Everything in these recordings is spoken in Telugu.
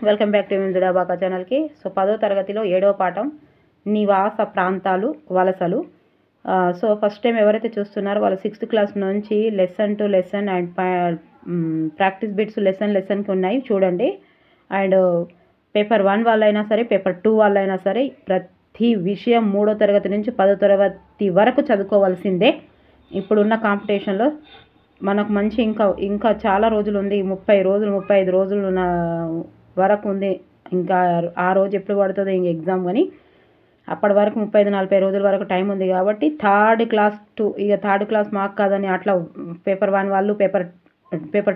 వెల్కమ్ బ్యాక్ టు దుడాబాకా ఛానల్కి. సో 10వ తరగతిలో 7వ పాఠం నివాస ప్రాంతాలు వలసలు. సో ఫస్ట్ టైం ఎవరైతే చూస్తున్నారో వాళ్ళు 6th క్లాస్ నుంచి lesson to lesson and practice bits లెసన్కి ఉన్నాయి చూడండి. అండ్ పేపర్ 1 వాళ్ళైనా సరే పేపర్ 2 వాళ్ళైనా సరే ప్రతి విషయం 3వ తరగతి నుంచి 10వ తరగతి వరకు చదువుకోవాల్సిందే. ఇప్పుడున్న కాంపిటీషన్లో మనకు మంచి ఇంకా చాలా రోజులు ఉంది. 30 రోజులు 35 రోజులు వరకు ఉంది. ఇంకా ఆ రోజు ఎప్పుడు పడుతుందో ఇంక ఎగ్జామ్, కానీ అప్పటి వరకు 35-40 రోజుల వరకు టైం ఉంది. కాబట్టి థర్డ్ క్లాస్ మార్క్ కాదని అట్లా పేపర్ 1 వాళ్ళు పేపర్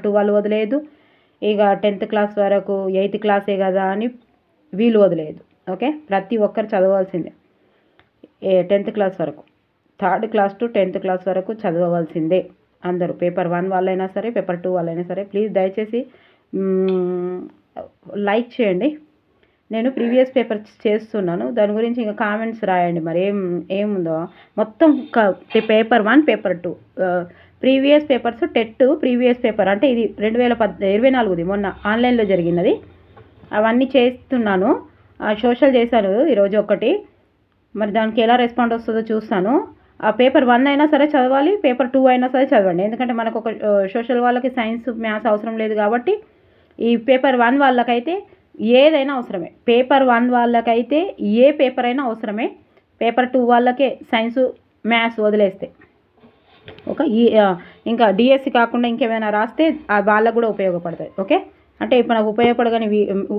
2 వాళ్ళు వదిలేదు. ఇక 10th క్లాస్ వరకు 8th క్లాసే కదా అని వీళ్ళు వదిలేదు. ఓకే, ప్రతి ఒక్కరు చదవాల్సిందే. 10th క్లాస్ వరకు, third class to 10th class వరకు చదవవలసిందే అందరూ. పేపర్ 1 వాళ్ళైనా సరే పేపర్ 2 వాళ్ళైనా సరే ప్లీజ్ దయచేసి లైక్ చేయండి. నేను ప్రీవియస్ పేపర్ చేస్తున్నాను, దాని గురించి ఇంకా కామెంట్స్ రాయండి. మరి ఏముందో మొత్తం paper 1 paper 2 previous papers TET previous paper అంటే ఇది 2024 మొన్న ఆన్లైన్లో జరిగినది. అవన్నీ చేస్తున్నాను. సోషల్ చేశాను ఈరోజు ఒకటి. మరి దానికి ఎలా రెస్పాండ్ వస్తుందో చూస్తాను. ఆ పేపర్ 1 అయినా సరే చదవాలి, పేపర్ 2 అయినా సరే చదవండి. ఎందుకంటే మనకు ఒక సోషల్ వాళ్ళకి సైన్స్ మ్యాథ్స్ అవసరం లేదు కాబట్టి ఈ పేపర్ 1 వాళ్ళకైతే ఏదైనా అవసరమే. పేపర్ 1 వాళ్ళకైతే ఏ పేపర్ అయినా అవసరమే. పేపర్ 2 వాళ్ళకే సైన్స్ మ్యాథ్స్ వదిలేస్తే ఓకే. ఇంకా డిఎస్సి కాకుండా ఇంకేమైనా రాస్తే వాళ్ళకు కూడా ఉపయోగపడుతుంది. ఓకే, అంటే ఇప్పుడు నాకు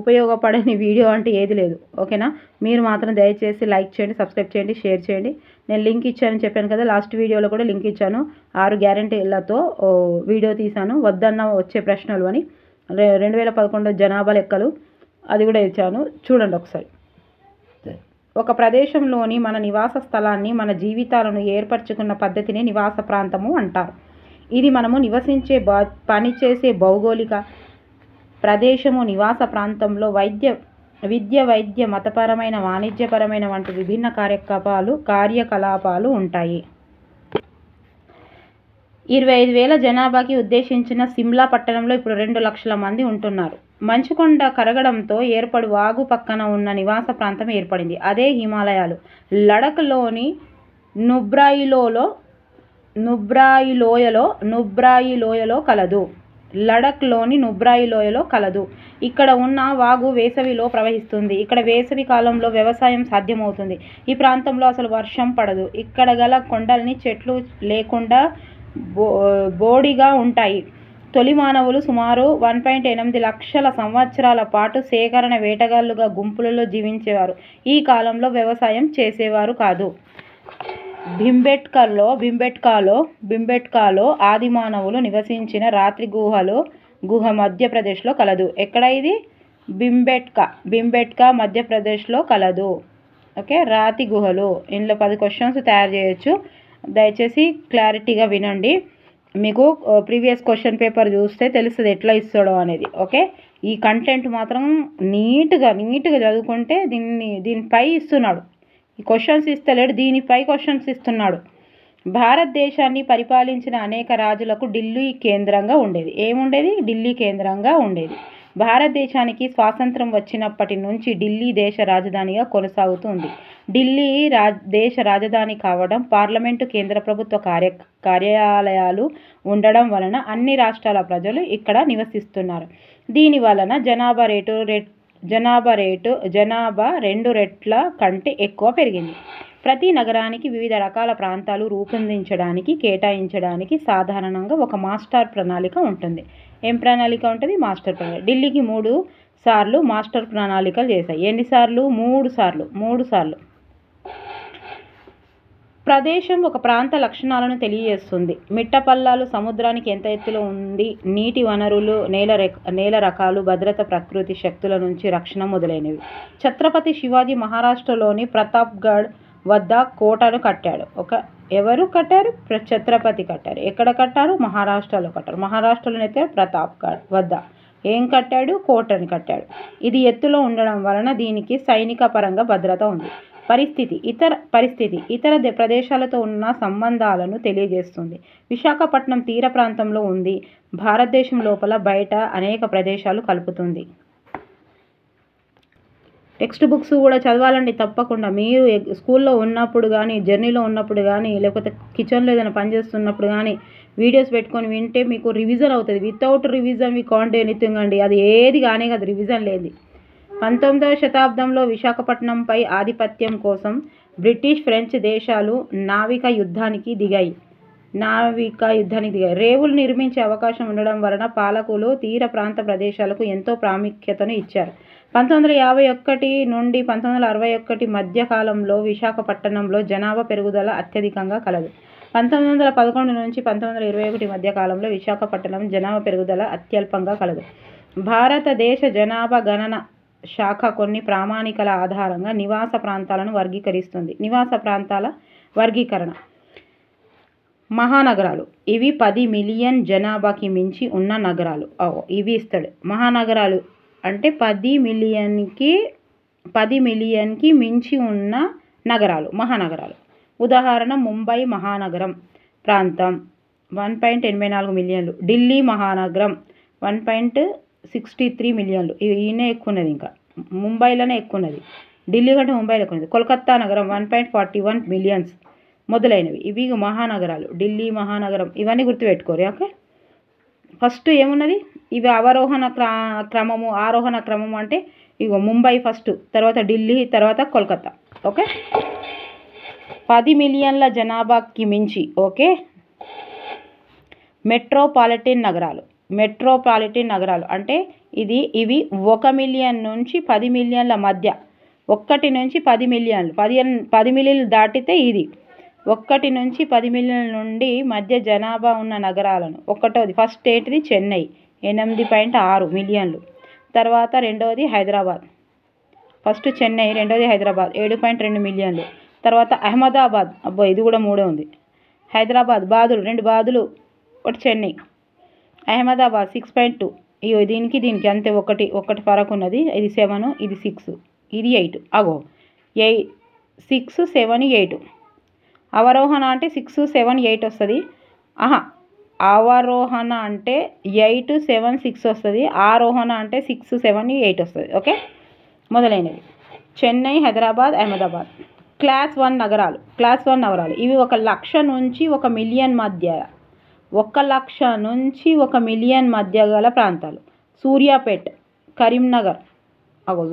ఉపయోగపడని వీడియో అంటే ఏది లేదు. ఓకేనా, మీరు మాత్రం దయచేసి లైక్ చేయండి, సబ్స్క్రైబ్ చేయండి, షేర్ చేయండి. నేను లింక్ ఇచ్చానని చెప్పాను కదా, లాస్ట్ వీడియోలో కూడా లింక్ ఇచ్చాను. 6 గ్యారెంటీలతో వీడియో తీశాను, వద్దన్న వచ్చే ప్రశ్నలు అని. 2011 జనాభా లెక్కలు అది కూడా ఇచ్చాను, చూడండి ఒకసారి. ఒక ప్రదేశంలోని మన నివాస స్థలాన్ని, మన జీవితాలను ఏర్పరచుకున్న పద్ధతిని నివాస ప్రాంతము అంటారు. ఇది మనము నివసించే పనిచేసే భౌగోళిక ప్రదేశము. నివాస ప్రాంతంలో విద్య, వైద్య, మతపరమైన, వాణిజ్యపరమైన వంటి విభిన్న కార్యకలాపాలు ఉంటాయి. 25,000 జనాభాకి ఉద్దేశించిన సిమ్లా పట్టణంలో ఇప్పుడు 2 లక్షల మంది ఉంటున్నారు. మంచుకొండ కరగడంతో ఏర్పడు వాగు పక్కన ఉన్న నివాస ప్రాంతం ఏర్పడింది. అదే హిమాలయాలు. లడఖ్లోని నుబ్రాయి లోయలో కలదు. లడఖ్లోని నుబ్రాయి లోయలో కలదు. ఇక్కడ ఉన్న వాగు వేసవిలో ప్రవహిస్తుంది. ఇక్కడ వేసవి కాలంలో వ్యవసాయం సాధ్యమవుతుంది. ఈ ప్రాంతంలో అసలు వర్షం పడదు. ఇక్కడ గల కొండల్ని చెట్లు లేకుండా బోడిగా ఉంటాయి. తొలి మానవులు సుమారు 1.8 లక్షల సంవత్సరాల పాటు సేకరణ వేటగాళ్ళుగా గుంపులలో జీవించేవారు. ఈ కాలంలో వ్యవసాయం చేసేవారు కాదు. భింబెట్కాలో ఆది మానవులు నివసించిన రాత్రి గుహ మధ్యప్రదేశ్లో కలదు. ఎక్కడ ఇది? భింబెట్కా మధ్యప్రదేశ్లో కలదు. ఓకే, రాతి గుహలు. ఇందులో 10 క్వశ్చన్స్ తయారు చేయొచ్చు. దయచేసి క్లారిటీగా వినండి. మీకు ప్రీవియస్ క్వశ్చన్ పేపర్ చూస్తే తెలుస్తుంది ఎట్లా ఇస్తాడో అనేది. ఓకే, ఈ కంటెంట్ మాత్రం నీట్గా చదువుకుంటే దీనిపై ఇస్తున్నాడు. ఈ క్వశ్చన్స్ ఇస్తలేడు, దీనిపై క్వశ్చన్స్ ఇస్తున్నాడు. భారతదేశాన్ని పరిపాలించిన అనేక రాజులకు ఢిల్లీ కేంద్రంగా ఉండేది. ఏముండేది? ఢిల్లీ కేంద్రంగా ఉండేది. భారతదేశానికి స్వాతంత్రం వచ్చినప్పటి నుంచి ఢిల్లీ దేశ రాజధానిగా కొనసాగుతుంది. ఢిల్లీ దేశ రాజధాని కావడం, పార్లమెంటు, కేంద్ర ప్రభుత్వ కార్యాలయాలు ఉండడం వలన అన్ని రాష్ట్రాల ప్రజలు ఇక్కడ నివసిస్తున్నారు. దీని వలన జనాభా 2 రెట్ల కంటే ఎక్కువ పెరిగింది. ప్రతి నగరానికి వివిధ రకాల ప్రాంతాలు రూపొందించడానికి, కేటాయించడానికి సాధారణంగా ఒక మాస్టర్ ప్రణాళిక ఉంటుంది. ఏం ప్రణాళిక ఉంటుంది? మాస్టర్ ప్రణాళిక. ఢిల్లీకి 3 సార్లు మాస్టర్ ప్రణాళికలు చేశాయి. ఎన్నిసార్లు? 3 సార్లు. ప్రదేశం ఒక ప్రాంత లక్షణాలను తెలియజేస్తుంది. మిట్టపల్లాలు, సముద్రానికి ఎంత ఎత్తులో ఉంది, నీటి వనరులు, నేల రకాలు, భద్రత, ప్రకృతి శక్తుల నుంచి రక్షణ మొదలైనవి. ఛత్రపతి శివాజీ మహారాష్ట్రలోని ప్రతాప్గఢ్ వద్ద కోటను కట్టాడు. ఎవరు కట్టారు? ఛత్రపతి కట్టారు. ఎక్కడ కట్టారు? మహారాష్ట్రలో కట్టారు. మహారాష్ట్రలోనైతే ప్రతాప్గఢ్ వద్ద ఏం కట్టాడు? కోటను కట్టాడు. ఇది ఎత్తులో ఉండడం వలన దీనికి సైనిక పరంగా భద్రత ఉంది. పరిస్థితి ఇతర ప్రదేశాలతో ఉన్న సంబంధాలను తెలియజేస్తుంది. విశాఖపట్నం తీర ప్రాంతంలో ఉంది. భారతదేశం లోపల బయట అనేక ప్రదేశాలు కలుపుతుంది. టెక్స్ట్ బుక్స్ కూడా చదవాలండి తప్పకుండా. మీరు స్కూల్లో ఉన్నప్పుడు కానీ, జర్నీలో ఉన్నప్పుడు కానీ, లేకపోతే కిచెన్లో ఏదైనా పని చేస్తున్నప్పుడు కానీ వీడియోస్ పెట్టుకొని వింటే మీకు రివిజన్ అవుతుంది. Without revision we can't do anything అండి. అది ఏది కానే కాదు రివిజన్ లేనిది. 19వ శతాబ్దంలో విశాఖపట్నంపై ఆధిపత్యం కోసం బ్రిటిష్, ఫ్రెంచ్ దేశాలు నావికా యుద్ధానికి దిగాయి. రేవులు నిర్మించే అవకాశం ఉండడం వలన పాలకులు తీర ప్రాంత ప్రదేశాలకు ఎంతో ప్రాముఖ్యతను ఇచ్చారు. 1951 నుండి 1961 మధ్య కాలంలో విశాఖపట్నంలో జనాభా పెరుగుదల అత్యధికంగా కలదు. 1911 నుంచి 1921 మధ్య కాలంలో విశాఖపట్నం జనాభా పెరుగుదల అత్యల్పంగా కలదు. భారతదేశ జనాభా గణన శాఖ కొన్ని ప్రామాణికల ఆధారంగా నివాస ప్రాంతాలను వర్గీకరిస్తుంది. నివాస ప్రాంతాల వర్గీకరణ. మహానగరాలు. ఇవి 10 మిలియన్ జనాభాకి మించి ఉన్న నగరాలు. ఇవి ఇస్తాడు. మహానగరాలు అంటే 10 మిలియన్కి మించి ఉన్న నగరాలు మహానగరాలు. ఉదాహరణ ముంబై మహానగరం ప్రాంతం 1.84 మిలియన్లు. ఢిల్లీ మహానగరం 1.63 మిలియన్లు. ఈయనే ఎక్కువ ఉన్నది, ఇంకా ముంబైలోనే ఎక్కువ ఉన్నది. ఢిల్లీ కంటే ముంబైలో ఎక్కువ ఉన్నది. కోల్కతా నగరం 1.41 మిలియన్స్ మొదలైనవి. ఇవి మహానగరాలు. ఢిల్లీ మహానగరం ఇవన్నీ గుర్తుపెట్టుకోరు. ఓకే, ఫస్ట్ ఏమున్నది, ఇవి అవరోహణ క్రమము, ఆరోహణ క్రమము అంటే ఇగో ముంబై ఫస్ట్, తర్వాత ఢిల్లీ, తర్వాత కోల్కతా. ఓకే, 10 మిలియన్ల జనాభాకి మించి. ఓకే, మెట్రోపాలిటన్ నగరాలు అంటే ఇవి 1 మిలియన్ నుంచి 10 మిలియన్ల మధ్య. 1 నుంచి 10 మిలియన్లు, 10 మిలియన్లు దాటితే ఇది 1 నుంచి 10 మిలియన్ల నుండి మధ్య జనాభా ఉన్న నగరాలను. ఒకటోది ఫస్ట్ ఏంటిది, చెన్నై 8.6 మిలియన్లు. తర్వాత రెండవది హైదరాబాద్. ఫస్ట్ చెన్నై, రెండవది హైదరాబాద్ 7.2 మిలియన్లు. తర్వాత అహ్మదాబాద్, ఇది కూడా మూడో ఉంది. హైదరాబాద్, బాదులు 2 బాదులు, ఒకటి చెన్నై. అహ్మదాబాద్ 6.2. దీనికి అంతే, ఒకటి ఫరక్ ఉన్నది. ఇది 7, ఇది 6, ఇది 8. 6, 7, 8. అవరోహణ అంటే 6, 7, 8 వస్తుంది. అవరోహణ అంటే 8, 7, 6 వస్తుంది. ఆరోహణ అంటే 6, 7, 8 వస్తుంది. ఓకే, మొదలైనవి చెన్నై, హైదరాబాద్, అహ్మదాబాద్. క్లాస్ 1 నగరాలు. ఇవి 1 లక్ష నుంచి 1 మిలియన్ మధ్య. 1 లక్ష నుంచి 1 మిలియన్ మధ్య గల ప్రాంతాలు. సూర్యాపేట్, కరీంనగర్.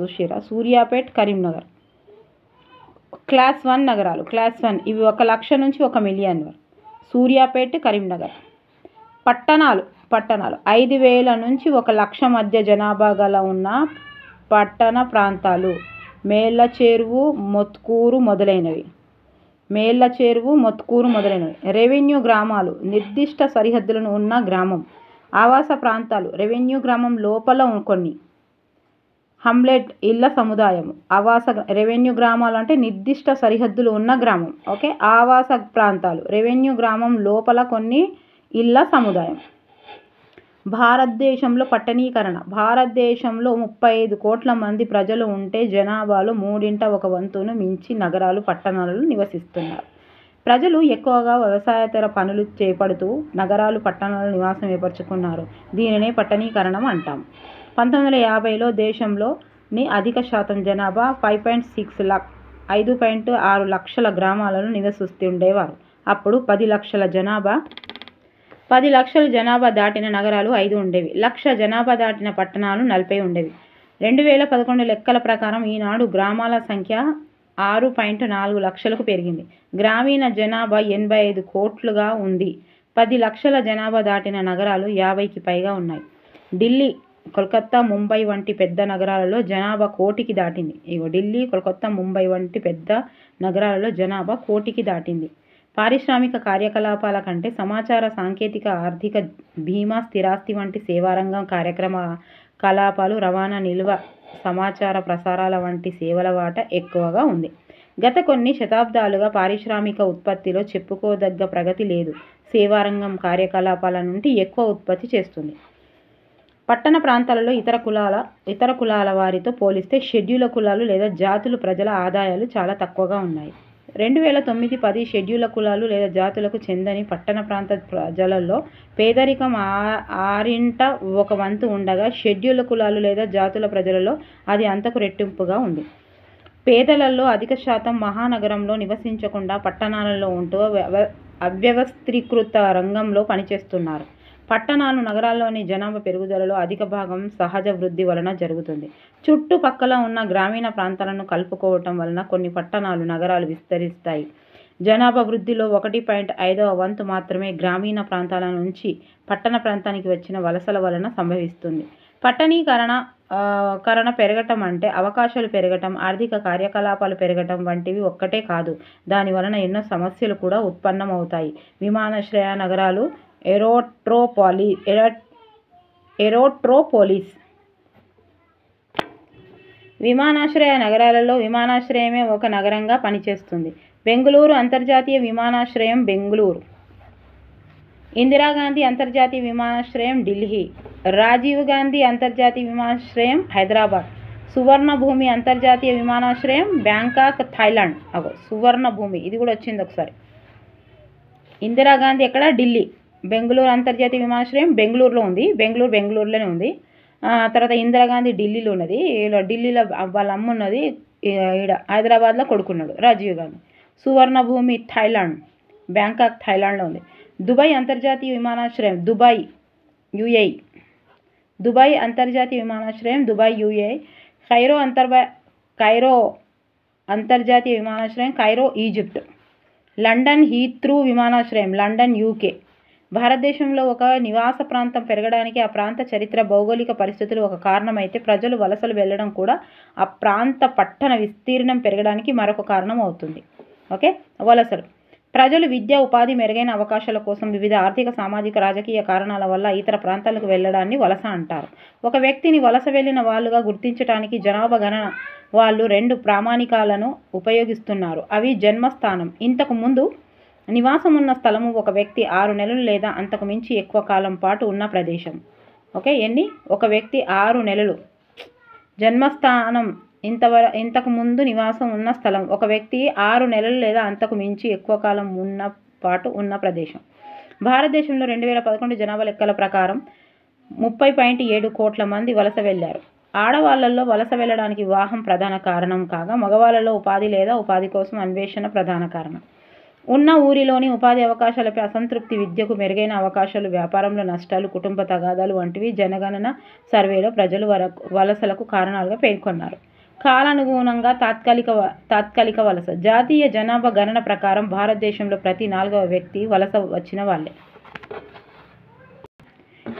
చూసిరా, సూర్యాపేట్, కరీంనగర్. క్లాస్ 1 నగరాలు. ఇవి 1 లక్ష నుంచి 1 మిలియన్. సూర్యాపేట్, కరీంనగర్. పట్టణాలు 5,000 నుంచి 1 లక్ష మధ్య జనాభా గల ఉన్న పట్టణ ప్రాంతాలు. మేళ్ళచెరువు, మొత్కూరు మొదలైనవి. రెవెన్యూ గ్రామాలు నిర్దిష్ట సరిహద్దులను ఉన్న గ్రామం. ఆవాస ప్రాంతాలు రెవెన్యూ గ్రామం లోపల కొన్ని. హమ్లెట్ ఇళ్ల సముదాయం. రెవెన్యూ గ్రామాలు అంటే నిర్దిష్ట సరిహద్దులు ఉన్న గ్రామం. ఓకే, ఆవాస ప్రాంతాలు రెవెన్యూ గ్రామం లోపల కొన్ని ఇళ్ల సముదాయం. భారతదేశంలో పట్టణీకరణ. భారతదేశంలో 35 కోట్ల మంది ప్రజలు ఉంటే జనాభాలో 1/3 మించి నగరాలు, పట్టణాలలో నివసిస్తున్నారు. ప్రజలు ఎక్కువగా వ్యవసాయేతర పనులు చేపడుతూ నగరాలు, పట్టణాలలో నివాసం ఏర్పరచుకున్నారు. దీనినే పట్టణీకరణం అంటాం. 1950లో దేశంలోని అధిక శాతం జనాభా 5.6 లక్షల గ్రామాలలో నివసిస్తుండేవారు. అప్పుడు 10 లక్షల జనాభా దాటిన నగరాలు 5 ఉండేవి. లక్ష జనాభా దాటిన పట్టణాలు 40 ఉండేవి. 2011 లెక్కల ప్రకారం ఈనాడు గ్రామాల సంఖ్య 6.4 లక్షలకు పెరిగింది. గ్రామీణ జనాభా 85 కోట్లుగా ఉంది. 10 లక్షల జనాభా దాటిన నగరాలు 50కి పైగా ఉన్నాయి. ఢిల్లీ, కోల్కతా, ముంబై వంటి పెద్ద నగరాలలో జనాభా 1 కోటికి దాటింది. ఢిల్లీ, కోల్కతా, ముంబై వంటి పెద్ద నగరాలలో జనాభా 1 కోటికి దాటింది. పారిశ్రామిక కార్యకలాపాల కంటే సమాచార, సాంకేతిక, ఆర్థిక, బీమా, స్థిరాస్తి వంటి సేవారంగం కార్యకలాపాలు, రవాణా, నిల్వ, సమాచార ప్రసారాల వంటి సేవల వాటా ఎక్కువగా ఉంది. గత కొన్ని శతాబ్దాలుగా పారిశ్రామిక ఉత్పత్తిలో చెప్పుకోదగ్గ ప్రగతి లేదు. సేవారంగం కార్యకలాపాల నుండి ఎక్కువ ఉత్పత్తి చేస్తుంది. పట్టణ ప్రాంతాలలో ఇతర కులాల వారితో పోలిస్తే షెడ్యూల్ కులాలు లేదా జాతులు ప్రజల ఆదాయాలు చాలా తక్కువగా ఉన్నాయి. 2009-10 షెడ్యూళ్ల కులాలు లేదా జాతులకు చెందని పట్టణ ప్రాంత ప్రజలలో పేదరికం 1/6 ఉండగా, షెడ్యూళ్ల కులాలు లేదా జాతుల ప్రజలలో అది అంతకు రెట్టింపుగా ఉంది. పేదలలో అధిక శాతం మహానగరంలో నివసించకుండా పట్టణాలలో ఉంటూ అవ్యవస్థీకృత రంగంలో పనిచేస్తున్నారు. పట్టణాలు, నగరాల్లోని జనాభా పెరుగుదలలో అధిక భాగం సహజ వృద్ధి వలన జరుగుతుంది. చుట్టుపక్కల ఉన్న గ్రామీణ ప్రాంతాలను కలుపుకోవటం వలన కొన్ని పట్టణాలు, నగరాలు విస్తరిస్తాయి. జనాభా వృద్ధిలో 1.5 మాత్రమే గ్రామీణ ప్రాంతాల నుంచి పట్టణ ప్రాంతానికి వచ్చిన వలసల వలన సంభవిస్తుంది. పట్టణీకరణ పెరగటం అంటే అవకాశాలు పెరగటం, ఆర్థిక కార్యకలాపాలు పెరగటం వంటివి ఒక్కటే కాదు. దాని వలన ఎన్నో సమస్యలు కూడా ఉత్పన్నమవుతాయి. విమానాశ్రయ నగరాలు, ఏరోట్రోపోలిస్. విమానాశ్రయ నగరాలలో విమానాశ్రయమే ఒక నగరంగా పనిచేస్తుంది. బెంగుళూరు అంతర్జాతీయ విమానాశ్రయం బెంగుళూరు. ఇందిరాగాంధీ అంతర్జాతీయ విమానాశ్రయం ఢిల్లీ. రాజీవ్ గాంధీ అంతర్జాతీయ విమానాశ్రయం హైదరాబాద్. సువర్ణభూమి అంతర్జాతీయ విమానాశ్రయం బ్యాంకాక్, థాయిలాండ్. సువర్ణభూమి ఇది కూడా వచ్చింది ఒకసారి. ఇందిరాగాంధీ ఎక్కడ? ఢిల్లీ. బెంగుళూరు అంతర్జాతీయ విమానాశ్రయం బెంగుళూరులో ఉంది. బెంగుళూరులోనే ఉంది. తర్వాత ఇందిరాగాంధీ ఢిల్లీలో ఉన్నది. ఢిల్లీలో వాళ్ళ అమ్మ ఉన్నది. ఈడ హైదరాబాద్లో కొడుకున్నాడు Rajiv Gandhi. Suvarnabhumi Thailand, Bangkok థాయిలాండ్లో ఉంది. దుబాయ్ అంతర్జాతీయ విమానాశ్రయం దుబాయ్, యుఏఈ. దుబాయ్ అంతర్జాతీయ విమానాశ్రయం దుబాయ్, యుఏఈ. కైరో అంతర్జాతీయ విమానాశ్రయం కైరో, ఈజిప్ట్. లండన్ హీత్రూ విమానాశ్రయం లండన్, యూకే. భారతదేశంలో ఒక నివాస ప్రాంతం పెరగడానికి ఆ ప్రాంత చరిత్ర, భౌగోళిక పరిస్థితులు ఒక కారణమైతే, ప్రజలు వలసలు వెళ్ళడం కూడా ఆ ప్రాంత పట్టణ విస్తీర్ణం పెరగడానికి మరొక కారణం అవుతుంది. ఓకే, వలసలు. ప్రజలు విద్య, ఉపాధి, మెరుగైన అవకాశాల కోసం వివిధ ఆర్థిక, సామాజిక, రాజకీయ కారణాల వల్ల ఇతర ప్రాంతాలకు వెళ్ళడాన్ని వలస అంటారు. ఒక వ్యక్తిని వలస వెళ్ళిన వాళ్ళుగా గుర్తించడానికి జనాభా గణన వాళ్ళు 2 ప్రామాణికాలను ఉపయోగిస్తున్నారు. అవి జన్మస్థానం, ఇంతకు ముందు నివాసం ఉన్న స్థలము, ఒక వ్యక్తి 6 నెలలు లేదా అంతకు మించి ఎక్కువ కాలం పాటు ఉన్న ప్రదేశం. ఓకే, ఒక వ్యక్తి 6 నెలలు. జన్మస్థానం, ఇంతకు ముందు నివాసం ఉన్న స్థలం, ఒక వ్యక్తి 6 నెలలు లేదా అంతకు మించి ఎక్కువ కాలం పాటు ఉన్న ప్రదేశం. భారతదేశంలో 2011 జనాభా లెక్కల ప్రకారం 30.7 కోట్ల మంది వలస వెళ్ళారు. ఆడవాళ్లలో వలస వెళ్ళడానికి వివాహం ప్రధాన కారణం కాగా, మగవాళ్లలో ఉపాధి లేదా ఉపాధి కోసం అన్వేషణ ప్రధాన కారణం. ఉన్న ఊరిలోని ఉపాధి అవకాశాలపై అసంతృప్తి, విద్యకు మెరుగైన అవకాశాలు, వ్యాపారంలో నష్టాలు, కుటుంబ తగాదాలు వంటివి జనగణన సర్వేలో ప్రజలు వలసలకు కారణాలుగా పేర్కొన్నారు. కాలానుగుణంగా తాత్కాలిక వలస. జాతీయ జనాభా గణన ప్రకారం భారతదేశంలో ప్రతి 4వ వ్యక్తి వలస వచ్చిన వాళ్ళే.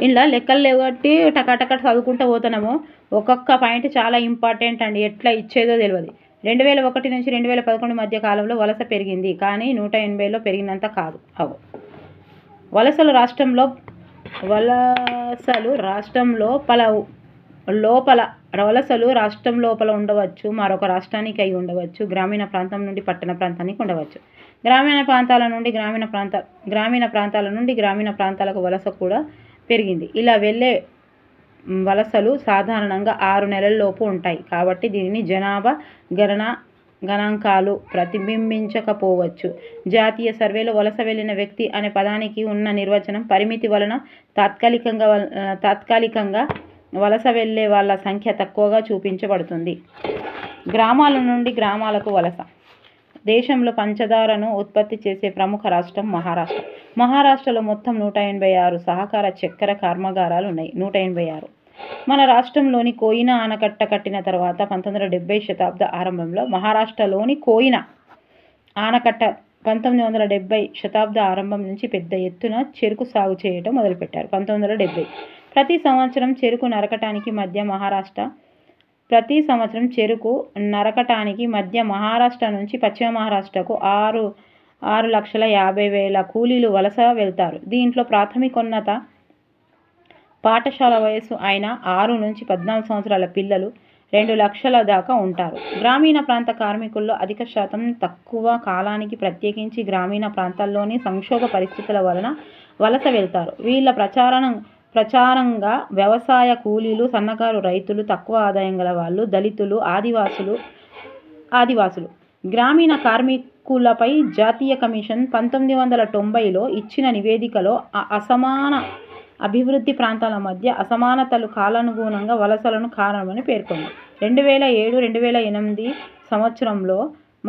ఇలా లెక్కలు లేవు కాబట్టి టకాటక చదువుకుంటూ పోతున్నాము. ఒక్కొక్క పాయింట్ చాలా ఇంపార్టెంట్ అండి, ఎట్లా ఇచ్చేదో తెలియదు. 2001 నుంచి 2011 మధ్య కాలంలో వలస పెరిగింది, కానీ 180లో పెరిగినంత కాదు. వలసలు రాష్ట్రం లోపల ఉండవచ్చు, మరొక రాష్ట్రానికి అయి ఉండవచ్చు, గ్రామీణ ప్రాంతం నుండి పట్టణ ప్రాంతానికి ఉండవచ్చు, గ్రామీణ ప్రాంతాల నుండి గ్రామీణ ప్రాంతాలకు వలస కూడా పెరిగింది. ఇలా వెళ్ళే వలసలు సాధారణంగా 6 నెలల్లోపు ఉంటాయి. కాబట్టి దీనిని జనాభా గణాంకాలు ప్రతిబింబించకపోవచ్చు. జాతీయ సర్వేలో వలస వెళ్ళిన వ్యక్తి అనే పదానికి ఉన్న నిర్వచనం పరిమితి వలన తాత్కాలికంగా వలస వెళ్ళే వాళ్ళ సంఖ్య తక్కువగా చూపించబడుతుంది. గ్రామాల నుండి గ్రామాలకు వలస. దేశంలో పంచదారను ఉత్పత్తి చేసే ప్రముఖ రాష్ట్రం మహారాష్ట్ర. మహారాష్ట్రలో మొత్తం 186 సహకార చక్కెర కర్మాగారాలు ఉన్నాయి. 186. మన రాష్ట్రంలోని కోయినా ఆనకట్ట కట్టిన తర్వాత 1970 శతాబ్ద ఆరంభంలో మహారాష్ట్రలోని కోయినా ఆనకట్ట 1970 శతాబ్ద ఆరంభం నుంచి పెద్ద ఎత్తున చెరుకు సాగు చేయడం మొదలుపెట్టారు. 1970 ప్రతి సంవత్సరం చెరుకు నరకటానికి మహారాష్ట్ర నుంచి పశ్చిమ మహారాష్ట్రకు 6,50,000 కూలీలు వలస వెళ్తారు. దీంట్లో ప్రాథమికోన్నత పాఠశాల వయసు అయిన 6 నుంచి 14 సంవత్సరాల పిల్లలు 2 లక్షల దాకా ఉంటారు. గ్రామీణ ప్రాంత కార్మికుల్లో అధిక శాతం తక్కువ కాలానికి, ప్రత్యేకించి గ్రామీణ ప్రాంతాల్లోని సంక్షోభ పరిస్థితుల వలన వలస వెళ్తారు. వీళ్ళ ప్రచారంగా వ్యవసాయ కూలీలు, సన్నకారు రైతులు, తక్కువ ఆదాయం గల వాళ్ళు, దళితులు, ఆదివాసులు. గ్రామీణ కార్మికులపై జాతీయ కమిషన్ 1990లో ఇచ్చిన నివేదికలో అసమాన అభివృద్ధి ప్రాంతాల మధ్య అసమానతలు కాలానుగుణంగా వలసలను కారణమని పేర్కొంది. 2007-2008 సంవత్సరంలో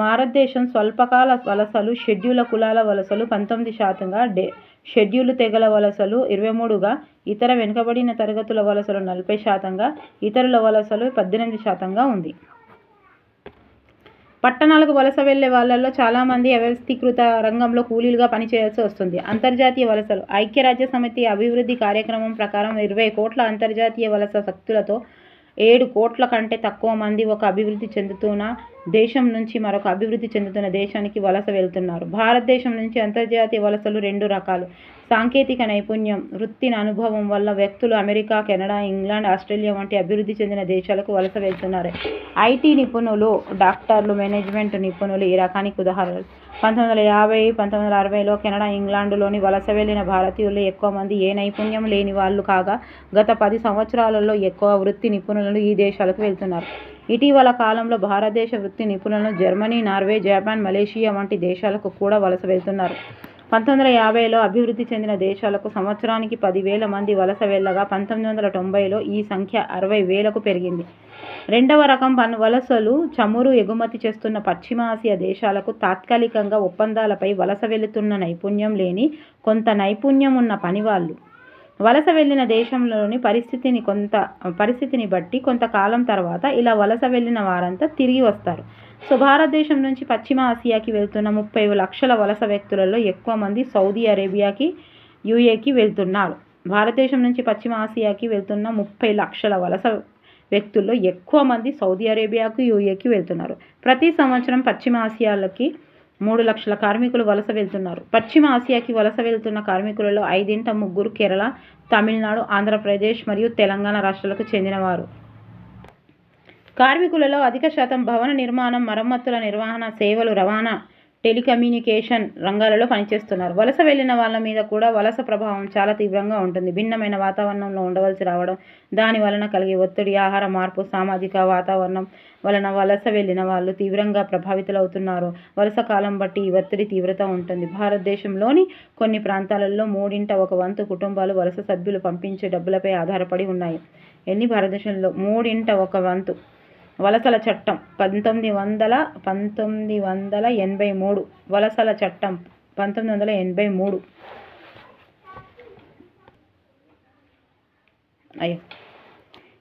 భారతదేశం స్వల్పకాల వలసలు, షెడ్యూల్ కులాల వలసలు 19%, షెడ్యూల్ తెగల వలసలు 23%, ఇతర వెనుకబడిన తరగతుల వలసలు 40%, ఇతరుల వలసలు 18%గా ఉంది. పట్టణాలకు వలస వెళ్లే వాళ్ళల్లో చాలామంది అవ్యవస్థీకృత రంగంలో కూలీలుగా పనిచేయాల్సి వస్తుంది. అంతర్జాతీయ వలసలు. ఐక్యరాజ్యసమితి అభివృద్ధి కార్యక్రమం ప్రకారం 20 కోట్ల అంతర్జాతీయ వలస శక్తులతో 7 కోట్ల కంటే తక్కువ మంది ఒక అభివృద్ధి చెందుతున్న దేశం నుంచి మరొక అభివృద్ధి చెందుతున్న దేశానికి వలస వెళ్తున్నారు. భారతదేశం నుంచి అంతర్జాతీయ వలసలు 2 రకాలు. సాంకేతిక నైపుణ్యం, వృత్తి అనుభవం వల్ల వ్యక్తులు అమెరికా, కెనడా, ఇంగ్లాండ్, ఆస్ట్రేలియా వంటి అభివృద్ధి చెందిన దేశాలకు వలస వెళ్తున్నారు. ఐటీ నిపుణులు, డాక్టర్లు, మేనేజ్మెంట్ నిపుణులు ఈ రకానికి ఉదాహరణలు. 1950-1960లో కెనడా, ఇంగ్లాండ్లోని వలస వెళ్లిన భారతీయుల్లో ఎక్కువ మంది ఏ నైపుణ్యం లేని వాళ్ళు కాగా, గత 10 సంవత్సరాలలో ఎక్కువ వృత్తి నిపుణులు ఈ దేశాలకు వెళ్తున్నారు. ఇటీవల కాలంలో భారతదేశ వృత్తి నిపుణులను జర్మనీ, నార్వే, జపాన్, మలేషియా వంటి దేశాలకు కూడా వలస వెళ్తున్నారు. 1950లో అభివృద్ధి చెందిన దేశాలకు సంవత్సరానికి 10,000 మంది వలస వెళ్లగా 1990లో ఈ సంఖ్య 60,000కు పెరిగింది. రెండవ రకం వలసలు చమురు ఎగుమతి చేస్తున్న పశ్చిమాసియా దేశాలకు తాత్కాలికంగా ఒప్పందాలపై వలస వెళుతున్న నైపుణ్యం లేని, కొంత నైపుణ్యం ఉన్న పనివాళ్ళు. వలస వెళ్లిన దేశంలోని పరిస్థితిని బట్టి కొంతకాలం తర్వాత ఇలా వలస వెళ్లిన వారంతా తిరిగి వస్తారు. సో భారతదేశం నుంచి పశ్చిమ ఆసియాకి వెళ్తున్న 30 లక్షల వలస వ్యక్తులలో ఎక్కువ మంది సౌదీ అరేబియాకి, యూఏకి వెళ్తున్నారు. భారతదేశం నుంచి పశ్చిమ ఆసియాకి వెళ్తున్న 30 లక్షల వలస వ్యక్తుల్లో ఎక్కువ మంది సౌదీ అరేబియాకు, యూఏకి వెళ్తున్నారు. ప్రతి సంవత్సరం పశ్చిమ ఆసియాలకి 3 లక్షల కార్మికులు వలస వెళ్తున్నారు. పశ్చిమ ఆసియాకి వలస వెళ్తున్న కార్మికులలో 5/3 కేరళ, తమిళనాడు, ఆంధ్రప్రదేశ్ మరియు తెలంగాణ రాష్ట్రాలకు చెందినవారు. కార్మికులలో అధిక శాతం భవన నిర్మాణం, మరమ్మతుల నిర్వహణ, సేవలు, రవాణా, టెలికమ్యూనికేషన్ రంగాలలో పనిచేస్తున్నారు. వలస వెళ్లిన వాళ్ళ మీద కూడా వలస ప్రభావం చాలా తీవ్రంగా ఉంటుంది. భిన్నమైన వాతావరణంలో ఉండవలసి రావడం, దాని వలన కలిగే ఒత్తిడి, ఆహార మార్పు, సామాజిక వాతావరణం వలన వలస వెళ్లిన వాళ్ళు తీవ్రంగా ప్రభావితులవుతున్నారు. వలస కాలం బట్టి ఈ ఒత్తిడి తీవ్రత ఉంటుంది. భారతదేశంలోని కొన్ని ప్రాంతాలలో 1/3 కుటుంబాలు వలస సభ్యులు పంపించే డబ్బులపై ఆధారపడి ఉన్నాయి. భారతదేశంలో 1/3 వలసల చట్టం 1983 వలసల చట్టం 1983.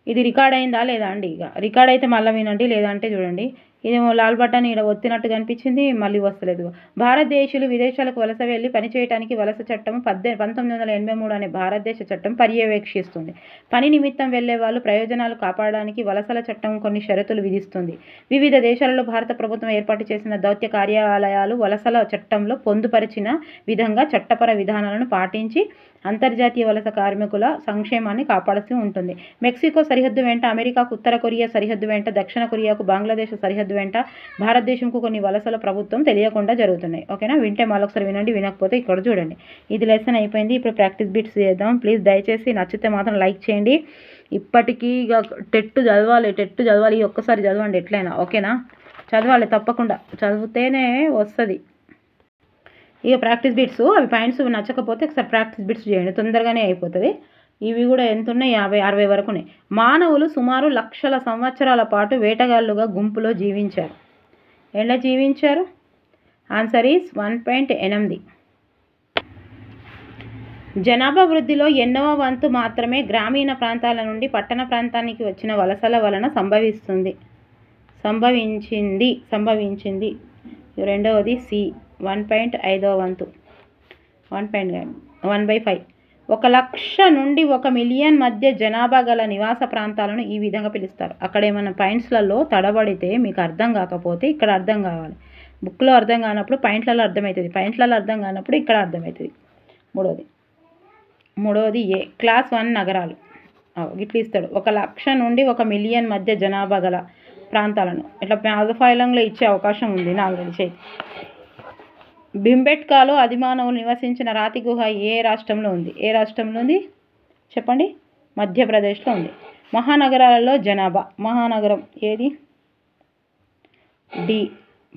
ఇది రికార్డ్ అయిందా లేదా అండి? ఇక రికార్డ్ అయితే మళ్ళీ వినండి, లేదంటే చూడండి. ఇదేమో లాల్ బటన్ ఇక్కడ ఒత్తినట్టు కనిపించింది, మళ్ళీ వస్తలేదు. భారతదేశీయులు విదేశాలకు వలస వెళ్లి పనిచేయడానికి వలస చట్టం 1983 అనే భారతదేశ చట్టం పర్యవేక్షిస్తుంది. పని నిమిత్తం వెళ్లే వాళ్ళు ప్రయోజనాలు కాపాడడానికి వలసల చట్టం కొన్ని షరతులు విధిస్తుంది. వివిధ దేశాలలో భారత ప్రభుత్వం ఏర్పాటు చేసిన దౌత్య కార్యాలయాలు వలసల చట్టంలో పొందుపరిచిన విధంగా చట్టపర విధానాలను పాటించి అంతర్జాతీయ వలస కార్మికుల సంక్షేమాన్ని కాపాడుతూ ఉంటుంది. మెక్సికో సరిహద్దు వెంట, అమెరికాకు ఉత్తర కొరియా సరిహద్దు వెంట, దక్షిణ కొరియాకు బంగ్లాదేశ్ సరిహద్దు వెంట భారతదేశంకు కొన్ని వలసల ప్రభుత్వం తెలియకుండా జరుగుతున్నాయి. ఓకేనా? వింటే మళ్ళొకసారి వినండి, వినకపోతే ఇక్కడ చూడండి. ఇది లెసన్ అయిపోయింది. ఇప్పుడు ప్రాక్టీస్ బిట్స్ చేద్దాం. ప్లీజ్ దయచేసి నచ్చితే మాత్రం లైక్ చేయండి. ఇప్పటికీ ఇక టెట్ చదవాలి. ఒక్కసారి చదవండి ఎట్లయినా, ఓకేనా? చదవాలి తప్పకుండా, చదివితేనే వస్తుంది. ఇక ప్రాక్టీస్ బిట్స్, అవి పాయింట్స్ నచ్చకపోతే ఒకసారి ప్రాక్టీస్ బిట్స్ చేయండి, తొందరగానే అయిపోతుంది. ఇవి కూడా ఎంత ఉన్నాయి? 50-60 వరకు ఉన్నాయి. మానవులు సుమారు లక్షల సంవత్సరాల పాటు వేటగాళ్ళుగా గుంపులో జీవించారు. ఎలా జీవించారు? Answer is 1.8. జనాభా వృద్ధిలో ఎన్నవ వంతు మాత్రమే గ్రామీణ ప్రాంతాల నుండి పట్టణ ప్రాంతానికి వచ్చిన వలసల వలన సంభవించింది. రెండవది సి, 1.5 వంతు, 1/5. 1 లక్ష నుండి 1 మిలియన్ మధ్య జనాభా గల నివాస ప్రాంతాలను ఈ విధంగా పిలుస్తారు. అక్కడ ఏమైనా పాయింట్స్లలో తడబడితే మీకు అర్థం కాకపోతే ఇక్కడ అర్థం కావాలి. బుక్లో అర్థం కానప్పుడు పాయింట్లలో అర్థమవుతుంది, పాయింట్లలో అర్థం కానప్పుడు ఇక్కడ అర్థమవుతుంది. మూడవది ఏ, క్లాస్ 1 నగరాలు ఇట్లా ఇస్తాడు. 1 లక్ష నుండి 1 మిలియన్ మధ్య జనాభా గల ప్రాంతాలను ఇట్లా పాదఫైలంలో ఇచ్చే అవకాశం ఉంది. 4 చేయి. భింబెట్కాలో ఆదిమానవులు నివసించిన రాతి గుహ ఏ రాష్ట్రంలో ఉంది? చెప్పండి. మధ్యప్రదేశ్లో ఉంది. మహానగరాలలో జనాభా, మహానగరం ఏది? డి,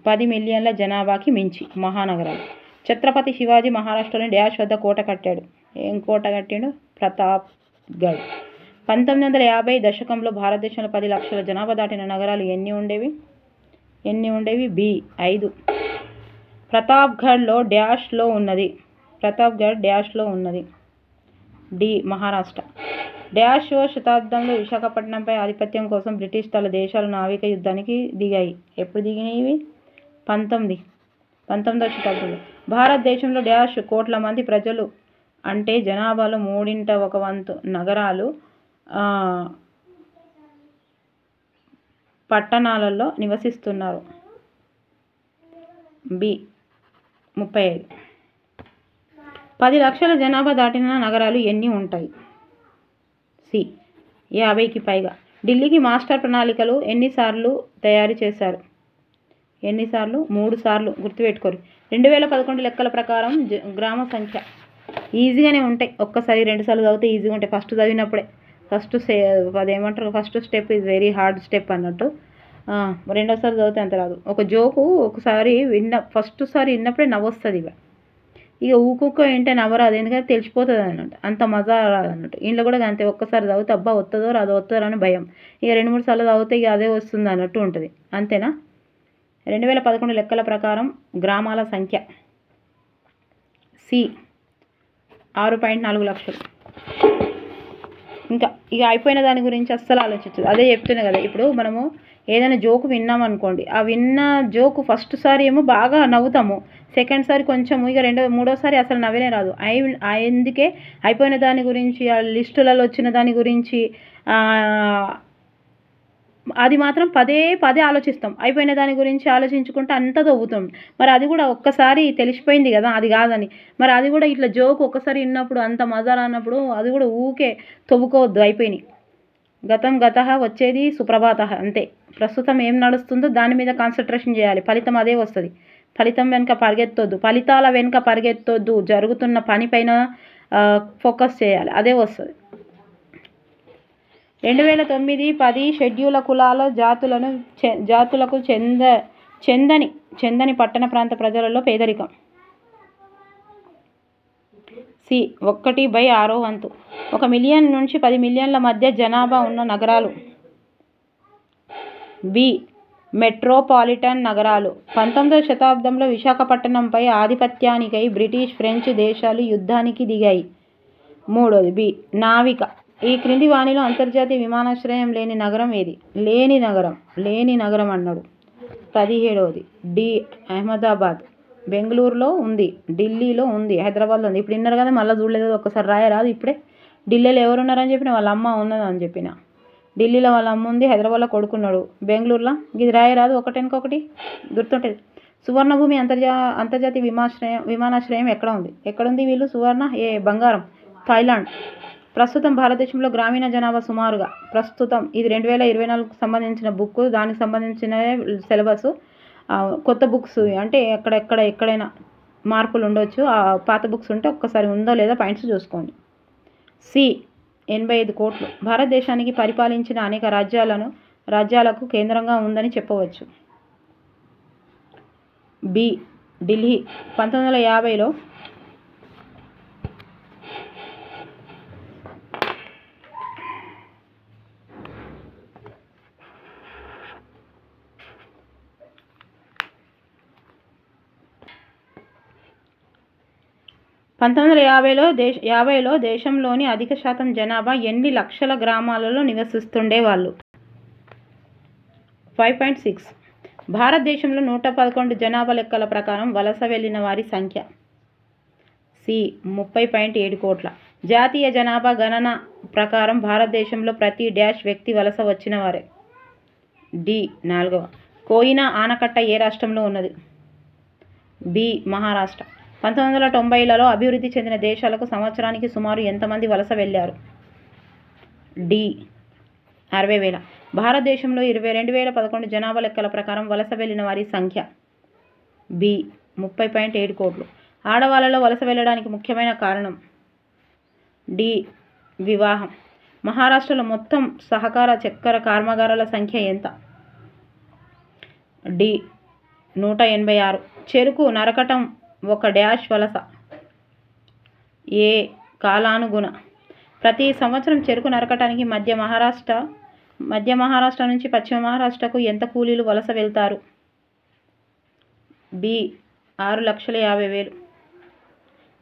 10 మిలియన్ల జనాభాకి మించి మహానగరాలు. ఛత్రపతి శివాజీ మహారాష్ట్రలోని డ్యాష్ వద్ద కోట కట్టాడు. ఏం కోట కట్టాడు? ప్రతాప్గఢ్. 1950 దశకంలో భారతదేశంలో 10 లక్షల జనాభా దాటిన నగరాలు ఎన్ని ఉండేవి? బి 5. ప్రతాప్గఢ్లో డ్యాష్లో ఉన్నది. ప్రతాప్గఢ్ డ్యాష్లో ఉన్నది. డి మహారాష్ట్ర. డ్యాష్వ శతాబ్దంలో విశాఖపట్నంపై ఆధిపత్యం కోసం బ్రిటిష్ తల దేశాలు నావిక యుద్ధానికి దిగాయి. ఎప్పుడు దిగినవి? 19వ శతాబ్దంలో. భారతదేశంలో డ్యాష్ కోట్ల మంది ప్రజలు అంటే జనాభాలో 1/3 నగరాలు పట్టణాలలో నివసిస్తున్నారు. బి 35. 10 లక్షల జనాభా దాటిన నగరాలు ఎన్ని ఉంటాయి? సి 50కి పైగా. ఢిల్లీకి మాస్టర్ ప్రణాళికలు ఎన్నిసార్లు తయారు చేశారు? 3 సార్లు. గుర్తుపెట్టుకోరు. 2011 లెక్కల ప్రకారం గ్రామ సంఖ్య ఈజీగానే ఉంటాయి. ఒక్కసారి 2 సార్లు చదివితే ఈజీగా ఉంటాయి. ఫస్ట్ చదివినప్పుడే అదేమంటారు, first step is very hard step అన్నట్టు. రెండోసారి చదివితే అంత రాదు. ఒక జోకు ఒకసారి ఫస్ట్ సారి విన్నప్పుడే నవ్వొస్తుంది. ఇక ఊకొక్క ఏంటే నవ్వరాదు, ఎందుకంటే తెలిసిపోతుంది అన్నట్టు. అంత మజా రాదు అన్నట్టు. ఇంట్లో కూడా అంతే, ఒక్కసారి చదివితే అబ్బా వస్తుందో రాదో అని భయం. ఇక 2-3 సార్లు చదివితే ఇక అదే వస్తుంది అన్నట్టు ఉంటుంది. అంతేనా? 2011 లెక్కల ప్రకారం గ్రామాల సంఖ్య సి 6.4 లక్షలు. ఇంకా ఇక అయిపోయిన దాని గురించి అస్సలు ఆలోచించదు. అదే చెప్తున్నా కదా, ఇప్పుడు మనము ఏదైనా జోకు విన్నామనుకోండి, ఆ విన్న జోకు ఫస్ట్ సారి ఏమో బాగా నవ్వుతాము, సెకండ్ సారి కొంచెము, ఇక మూడోసారి అసలు నవ్వనే రాదు. అందుకే అయిపోయిన దాని గురించి, ఆ లిస్టులలో వచ్చిన దాని గురించి అది మాత్రం పదే ఆలోచిస్తాం. అయిపోయిన దాని గురించి ఆలోచించుకుంటే అంత తవ్వుతాం. మరి అది కూడా ఒక్కసారి తెలిసిపోయింది కదా అది కాదని, మరి అది కూడా ఇట్లా జోకు ఒక్కసారి విన్నప్పుడు అంత మజా రానప్పుడు అది కూడా ఊకే తవ్వుకోవద్దు. అయిపోయినాయి. గతం గతః, వచ్చేది సుప్రభాతః, అంతే. ప్రస్తుతం ఏం నడుస్తుందో దాని మీద కాన్సన్ట్రేషన్ చేయాలి. ఫలితం అదే వస్తుంది. ఫలితం వెనుక పరిగెత్తొద్దు, ఫలితాల వెనుక పరిగెత్తొద్దు, జరుగుతున్న పనిపైన ఫోకస్ చేయాలి, అదే వస్తుంది. 2009-10 షెడ్యూల కులాల జాతులకు చెందని పట్టణ ప్రాంత ప్రజలలో పేదరికం సి 1/6 1 మిలియన్ నుంచి 10 మిలియన్ల మధ్య జనాభా ఉన్న నగరాలు. బి మెట్రోపాలిటన్ నగరాలు. 19వ శతాబ్దంలో విశాఖపట్నంపై ఆధిపత్యానికై బ్రిటిష్, ఫ్రెంచ్ దేశాలు యుద్ధానికి దిగాయి. 3. బి నావిక. ఈ క్రింది వానిలో అంతర్జాతీయ విమానాశ్రయం లేని నగరం ఏది? లేని నగరం అన్నాడు. 17. డి అహ్మదాబాద్. బెంగళూరులో ఉంది, ఢిల్లీలో ఉంది, హైదరాబాద్లో ఉంది. ఇప్పుడు విన్నారు కదా, మళ్ళీ చూడలేదు, ఒక్కసారి రాయరాదు. ఇప్పుడే ఢిల్లీలో ఎవరున్నారని చెప్పిన, వాళ్ళ అమ్మ ఉన్నదని చెప్పిన. ఢిల్లీలో వాళ్ళ అమ్మ ఉంది, హైదరాబాద్లో కొడుకున్నాడు, బెంగళూరులో. ఇది రాయరాదు, ఒకటెనుకొకటి గుర్తుంటుంది. సువర్ణభూమి అంతర్జాతీయ విమానాశ్రయం ఎక్కడుంది వీళ్ళు? సువర్ణ బంగారం, థాయిలాండ్. ప్రస్తుతం భారతదేశంలో గ్రామీణ జనాభా సుమారుగా ఇది 2024కు సంబంధించిన బుక్, దానికి సంబంధించిన సిలబస్. కొత్త బుక్స్ అంటే ఎక్కడైనా మార్పులు ఉండొచ్చు. ఆ పాత బుక్స్ ఉంటే ఒక్కసారి ఉందో లేదో పాయింట్స్ చూసుకోండి. సి 85 కోట్లు. భారతదేశానికి పరిపాలించిన అనేక రాజ్యాలకు కేంద్రంగా ఉందని చెప్పవచ్చు. బి ఢిల్లీ. 1950లో దేశంలోని అధిక శాతం జనాభా ఎన్ని లక్షల గ్రామాలలో నివసిస్తుండేవాళ్ళు? 5.6. భారతదేశంలో 111 జనాభా లెక్కల ప్రకారం వలస వెళ్లిన వారి సంఖ్య. సి 30.7 కోట్ల. జాతీయ జనాభా గణన ప్రకారం భారతదేశంలో ప్రతి డాష్ వ్యక్తి వలస వచ్చిన వారే. డి 4. కోయినా ఆనకట్ట ఏ రాష్ట్రంలో ఉన్నది? బి మహారాష్ట్ర. 1990లలో అభివృద్ధి చెందిన దేశాలకు సంవత్సరానికి సుమారు ఎంతమంది వలస వెళ్ళారు? డి 60,000. భారతదేశంలో 2011 జనాభా లెక్కల ప్రకారం వలస వెళ్ళిన వారి సంఖ్య. బి 30.7 కోట్లు. ఆడవాళ్ళలో వలస వెళ్ళడానికి ముఖ్యమైన కారణం. డి వివాహం. మహారాష్ట్రలో మొత్తం సహకార చక్కెర కర్మాగారాల సంఖ్య ఎంత? డి 186. చెరుకు నరకటం ఒక డాష్ వలస. ఏ కాలానుగుణ. ప్రతి సంవత్సరం చెరుకు నరకటానికి మధ్య మహారాష్ట్ర నుంచి పశ్చిమ మహారాష్ట్రకు ఎంత కూలీలు వలస వెళ్తారు? బి 6,50,000.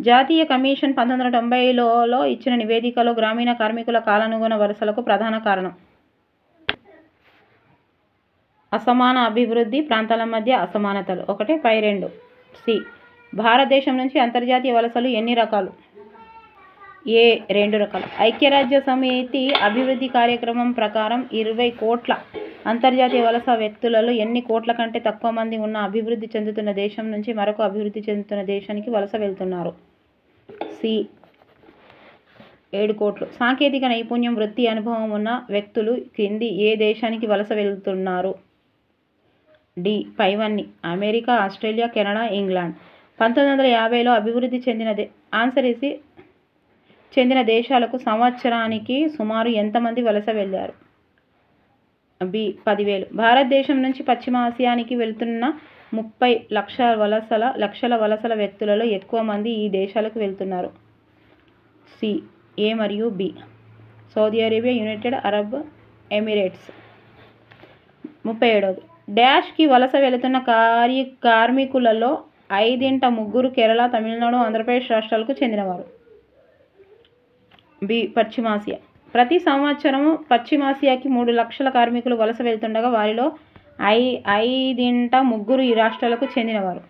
జాతీయ కమిషన్ 1990లో ఇచ్చిన నివేదికలో గ్రామీణ కార్మికుల కాలానుగుణ వలసలకు ప్రధాన కారణం అసమాన అభివృద్ధి, ప్రాంతాల మధ్య అసమానతలు. 1/2. సి. భారతదేశం నుంచి అంతర్జాతీయ వలసలు ఎన్ని రకాలు? ఏ 2 రకాలు. ఐక్యరాజ్య సమితి అభివృద్ధి కార్యక్రమం ప్రకారం 20 కోట్ల అంతర్జాతీయ వలస వ్యక్తులలో ఎన్ని కోట్ల కంటే తక్కువ మంది ఉన్న అభివృద్ధి చెందుతున్న దేశం నుంచి మరొక అభివృద్ధి చెందుతున్న దేశానికి వలస వెళ్తున్నారు? సి. 7 కోట్లు. సాంకేతిక నైపుణ్యం, వృత్తి అనుభవం ఉన్న వ్యక్తులు క్రింది ఏ దేశానికి వలస వెళ్తున్నారు? డి. పైవన్నీ. America, Australia, Canada, England. 1950లో అభివృద్ధి చెందిన దేశాలకు సంవత్సరానికి సుమారు ఎంతమంది వలస వెళ్ళారు? బి. 10,000. భారతదేశం నుంచి పశ్చిమ ఆసియానికి వెళ్తున్న 30 లక్షల వలసల వ్యక్తులలో ఎక్కువ మంది ఈ దేశాలకు వెళ్తున్నారు? సి. ఏ మరియు B. Saudi Arabia, United Arab Emirates. 37. డాష్కి వలస వెళుతున్న కార్మికులలో 3 కేరళ, తమిళనాడు, ఆంధ్రప్రదేశ్ రాష్ట్రాలకు చెందినవారు? బి. పశ్చిమాసియా. ప్రతి సంవత్సరం పశ్చిమాసియాకి 3 లక్షల కార్మికులు వలస వెళ్తుండగా వారిలో 3 ఈ రాష్ట్రాలకు చెందినవారు?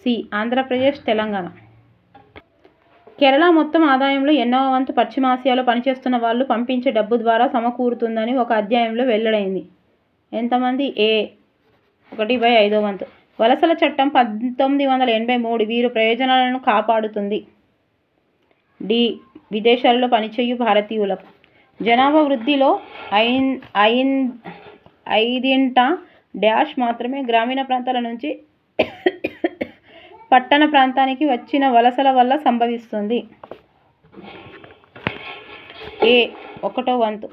సి. ఆంధ్రప్రదేశ్, తెలంగాణ. కేరళ మొత్తం ఆదాయంలో ఎన్నవ వంతు పశ్చిమాసియాలో పనిచేస్తున్న వాళ్ళు పంపించే డబ్బు ద్వారా సమకూరుతుందని ఒక అధ్యాయంలో వెల్లడైంది. ఎంతమంది? ఏ 1/5 వంతు. వలసల చట్టం 1983 వీరి ప్రయోజనాలను కాపాడుతుంది? డి. విదేశాలలో పనిచేయు భారతీయులకు. జనాభా వృద్ధిలో 5 మాత్రమే గ్రామీణ ప్రాంతాల నుంచి పట్టణ ప్రాంతానికి వచ్చిన వలసల వల్ల సంభవిస్తుంది? ఏ 1 వంతు.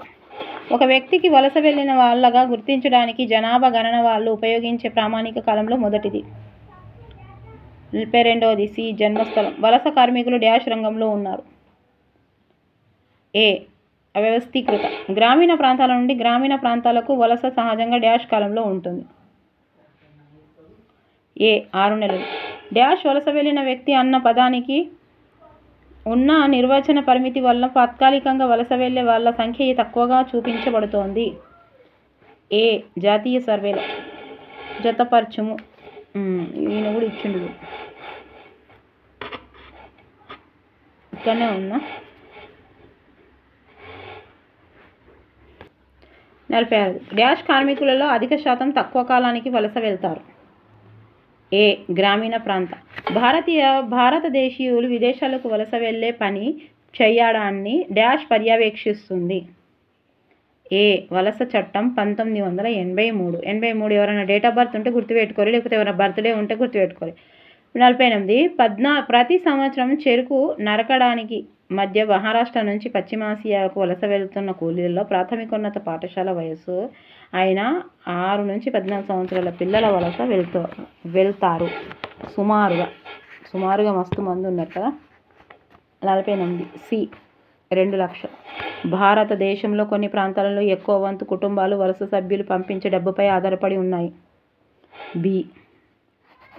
ఒక వ్యక్తికి వలస వెళ్ళిన వాళ్ళగా గుర్తించడానికి జనాభా గణన వాళ్ళు ఉపయోగించే ప్రామాణిక కాలంలో మొదటిది. 42. సి. జన్మస్థలం. వలస కార్మికులు డాష్ రంగంలో ఉన్నారు? ఏ అవ్యవస్థీకృత. గ్రామీణ ప్రాంతాల నుండి గ్రామీణ ప్రాంతాలకు వలస సహజంగా డాష్ కాలంలో ఉంటుంది? ఏ 6 నెలలు. డాష్ వలస వెళ్ళిన వ్యక్తి అన్న పదానికి ఉన్న నిర్వచన పరిమితి వల్ల తాత్కాలికంగా వలస వెళ్ళే వాళ్ళ సంఖ్య తక్కువగా చూపించబడుతోంది? ఏ జాతీయ సర్వేలో. జతపరచుము. ఈయన కూడా ఇచ్చిండు, ఇక్కడనే ఉన్నా. 46. డాష్ కార్మికులలో అధిక శాతం తక్కువ కాలానికి వలస వెళ్తారు? ఏ గ్రామీణ ప్రాంత. భారతదేశీయులు విదేశాలకు వలస వెళ్ళే పని చేయడాన్ని డాష్ పర్యవేక్షిస్తుంది? ఏ వలస చట్టం 1983. 83 ఎవరైనా డేట్ ఆఫ్ బర్త్ ఉంటే గుర్తుపెట్టుకోరు, లేకపోతే ఎవరైనా బర్త్డే ఉంటే గుర్తుపెట్టుకోరు. 48. ప్రతి సంవత్సరం చెరుకు నరకడానికి మధ్య మహారాష్ట్ర నుంచి పశ్చిమాసియాకు వలస వెళ్తున్న కూలీలలో ప్రాథమికోన్నత పాఠశాల వయసు అయిన 6 నుంచి 14 సంవత్సరాల పిల్లల వలస వెళ్తారు? సుమారుగా మస్తు మంది ఉన్నారు కదా. 48. సి. 2 లక్షలు. భారతదేశంలో కొన్ని ప్రాంతాలలో ఎక్కువ వంతు కుటుంబాలు వలస సభ్యులు పంపించే డబ్బుపై ఆధారపడి ఉన్నాయి? బి.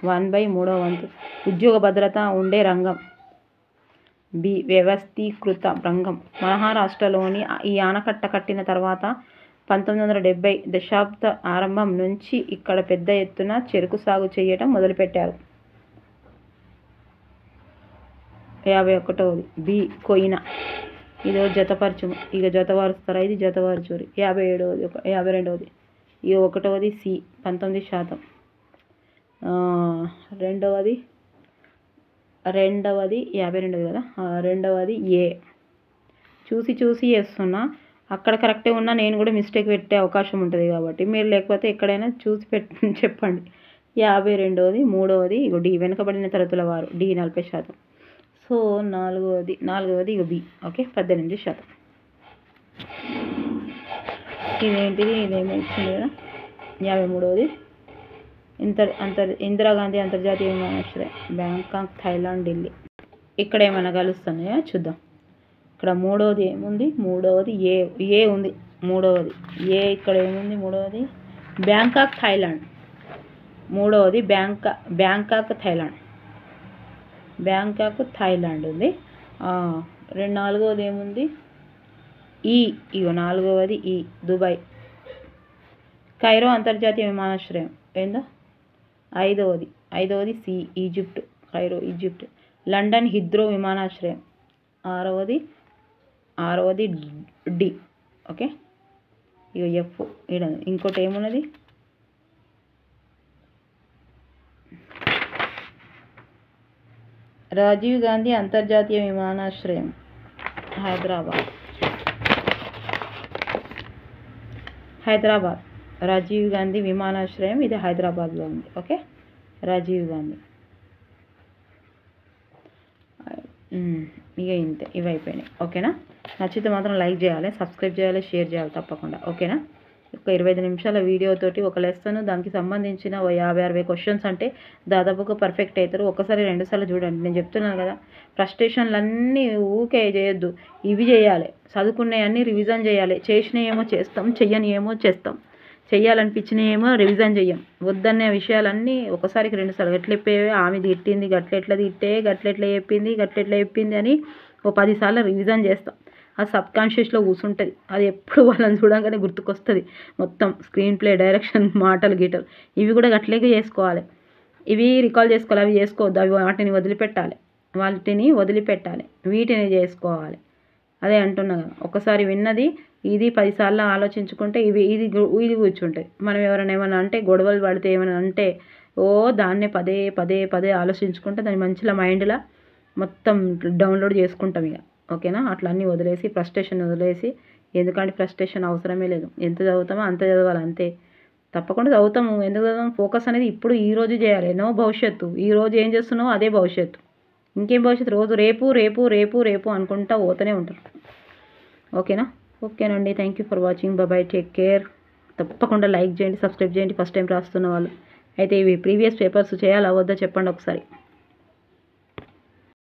1/3 వంతు. ఉద్యోగ భద్రత ఉండే రంగం? బి. వ్యవస్థీకృత రంగం. మహారాష్ట్రలోని ఈ ఆనకట్ట కట్టిన తర్వాత 1970 దశాబ్ద ఆరంభం నుంచి ఇక్కడ పెద్ద ఎత్తున చెరుకు సాగు చేయటం మొదలుపెట్టారు? 51. బి. కొయినా. ఇదో జతపరచుము. ఇక జతవరుస్తారా? ఇది జతవరచూరి. 52. ఈ 1. సి. 19%. రెండవది 52 కదా. రెండవది ఏ. చూసి వేస్తున్నా, అక్కడ కరెక్టే ఉన్నా నేను కూడా మిస్టేక్ పెట్టే అవకాశం ఉంటుంది కాబట్టి మీరు లేకపోతే ఎక్కడైనా చూసి చెప్పండి. 52. 3. ఇగో డి. వెనుకబడిన తరగతుల వారు. డి 40%. సో 4వది ఇగో బి. ఓకే 18%. ఇదేంటిది? ఇదేమో ఇచ్చింది కదా. 53. ఇందిరాగాంధీ అంతర్జాతీయ విమానాశ్రయం, బ్యాంకాక్, థాయిలాండ్, ఢిల్లీ. ఇక్కడ ఏమైనా కలుస్తున్నాయా చూద్దాం. ఇక్కడ మూడవది ఏముంది? మూడవది ఏ ఉంది. మూడవది ఏ. ఇక్కడ ఏముంది? మూడవది బ్యాంకాక్, థాయిలాండ్. మూడవది బ్యాంకాక్, థాయిలాండ్. బ్యాంకాక్, థాయిలాండ్ ఉంది. నాలుగవది ఏముంది? ఇగో నాలుగవది దుబాయ్. కైరో అంతర్జాతీయ విమానాశ్రయం ఏందో. ఐదవది ఈజిప్ట్, కైరో, ఈజిప్ట్. లండన్ హిత్రో విమానాశ్రయం. ఆరవది డి. ఓకే, ఇక ఎఫ్. ఇంకోటి ఏమున్నది? రాజీవ్ గాంధీ అంతర్జాతీయ విమానాశ్రయం, హైదరాబాద్. రాజీవ్ గాంధీ విమానాశ్రయం ఇది హైదరాబాద్లో ఉంది. ఓకే, రాజీవ్ గాంధీ. ఇక ఇంతే, ఇవి అయిపోయినాయి. ఓకేనా? నచ్చితే మాత్రం లైక్ చేయాలి, సబ్స్క్రైబ్ చేయాలి, షేర్ చేయాలి తప్పకుండా. ఓకేనా? ఒక 25 నిమిషాల వీడియోతోటి ఒక లెసన్, దానికి సంబంధించిన 50-60 క్వశ్చన్స్ అంటే దాదాపుగా పర్ఫెక్ట్ అవుతారు. ఒకసారి 2 సార్లు చూడండి. నేను చెప్తున్నాను కదా, ఫ్రస్ట్రేషన్లన్నీ ఊకే చేయొద్దు. ఇవి చేయాలి, చదువుకునేవన్నీ రివిజన్ చేయాలి. చేసినవి చేస్తాం, చెయ్యని ఏమో చేస్తాం. చెయ్యాలనిపించినవి రివిజన్ చెయ్యం. వద్దనే విషయాలన్నీ ఒకసారికి 2 సార్లు. గట్లెప్పేవి, ఆమె తిట్టింది, గట్లెట్లా చెప్పింది అని 10 సార్లు రివిజన్ చేస్తాం. అది సబ్ కాన్షియస్లో కూర్చుంటుంది. అది ఎప్పుడు వాళ్ళని చూడగానే గుర్తుకొస్తుంది. మొత్తం స్క్రీన్ ప్లే, డైరెక్షన్, మాటలు, గీటలు ఇవి కూడా గట్లేగా చేసుకోవాలి. ఇవి రికాల్ చేసుకోవాలి, అవి చేసుకోవద్దు. అవి వాటిని వదిలిపెట్టాలి, వీటిని చేసుకోవాలి. అదే అంటున్నా కదా, ఒకసారి విన్నది ఇది 10 సార్లు ఆలోచించుకుంటే ఇది కూర్చుంటుంది. మనం ఎవరైనా ఏమైనా అంటే, గొడవలు పడితే ఏమైనా అంటే దాన్నే పదే ఆలోచించుకుంటే దాన్ని మంచిగా మైండ్లో మొత్తం డౌన్లోడ్ చేసుకుంటాం ఇక. ఓకేనా? అట్లా అన్నీ వదిలేసి, ఫ్రస్ట్రేషన్ వదిలేసి, ఎందుకంటే ఫ్రస్ట్రేషన్ అవసరమే లేదు. ఎంత చదువుతామో అంత చదవాలి, అంతే. తప్పకుండా చదువుతాము. ఎందుకు చదువుతాం? ఫోకస్ అనేది ఇప్పుడు ఈరోజు చేయాలి. నో భవిష్యత్తు. ఈరోజు ఏం చేస్తున్నావో అదే భవిష్యత్తు. ఇంకేం భవిష్యత్తు? రోజు రేపు అనుకుంటా పోతూనే ఉంటారు. ఓకేనండి. Thank you for watching. Bye, take care. తప్పకుండా లైక్ చేయండి, సబ్స్క్రైబ్ చేయండి ఫస్ట్ టైం రాస్తున్న వాళ్ళు. అయితే ఇవి ప్రీవియస్ పేపర్స్ చేయాలా వద్దా చెప్పండి ఒకసారి.